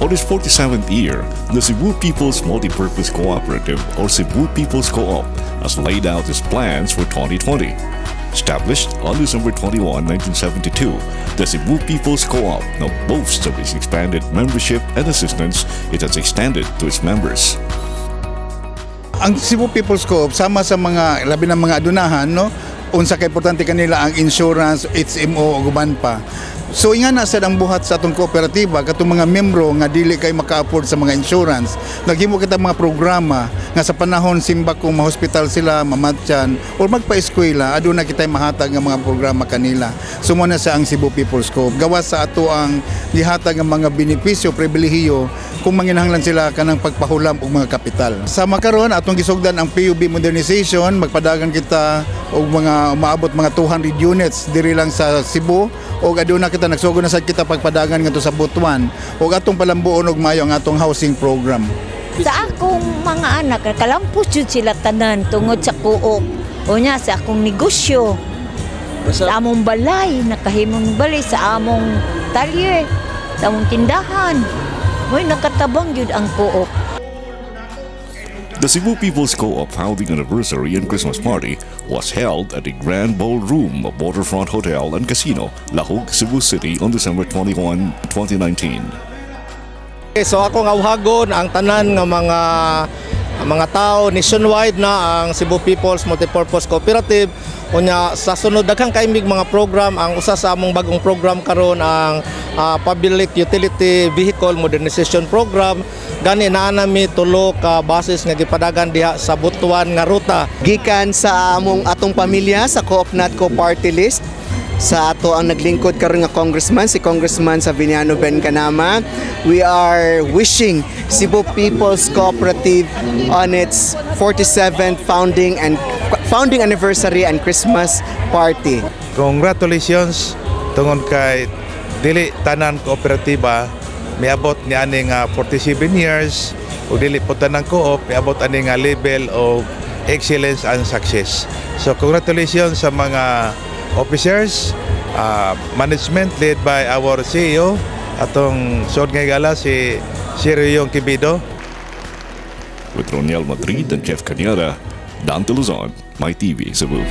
On its 47th year, the Cebu People's Multipurpose Cooperative or Cebu People's Co-op has laid out its plans for 2020. Established on December 21, 1972, the Cebu People's Co-op now boasts of its expanded membership and assistance it has extended to its members. Ang Cebu People's Co-op sama sa mga labi ng mga adunahan, no? Unsa kay importante kanila ang insurance, HMO ug uban pa. So nga na sad ang buhat sa atong kooperatiba katong mga membro nga dili kay maka-afford sa mga insurance. Naghimo kita mga programa nga sa panahon simba kung ma-hospital sila, mamatyan or magpa-eskwela, aduna kitay mahatag nga mga programa kanila. Sumo na sa ang Cebu People's Co-op. Gawas sa ato ang gihatag nga mga benepisyo, pribilehiyo kung manginahanglan sila kanang pagpahulam og mga kapital. Sa makaron atong gisugdan ang PUB modernization, magpadagan kita og mga umaabot mga 200 units diri lang sa Cebu og aduna kita nagsugod na sad kita pagpadagan ngadto sa Butuan ug atong palambuon og mayo ang atong housing program. Sa akong mga anak, kalampos yun sila tanan tungod sa Coop. O niya, sa akong negosyo. Sa among balay, nakahimong balay sa among talye, sa among tindahan. Mo'y nakatabang yun ang Coop. The Cebu People's Co-op founding anniversary and Christmas party was held at the Grand Ballroom of Waterfront Hotel and Casino, Lahug, Cebu City on December 21, 2019. So ako nga uhagon ang tanan nga mga tao nationwide na ang Cebu People's Multipurpose Cooperative. Unya sa sunod daghang kaimig mga program, ang usa sa among bagong program karon ang Public Utility Vehicle Modernization Program. Gani naa nami tulo ka basis nga gipadagan diha sa Butuan nga ruta. Gikan sa atong pamilya sa Co-op Natco Party List, sa ato ang naglingkod karon nga congressman, si Congressman Sabiniano Bencanama. We are wishing Cebu People's Cooperative on its 47th founding anniversary and Christmas party. Congratulations tungod kay dili tanan kooperatiba miabot ni ani nga 47 years ug dili po tanang co-op miabot ani nga level of excellence and success. So congratulations sa mga officers, management led by our CEO, atong sod nga gala si Ryong Kibido. With Roniel Madrid and Jeff Cañada, Dan Luzon, MyTV, Cebu.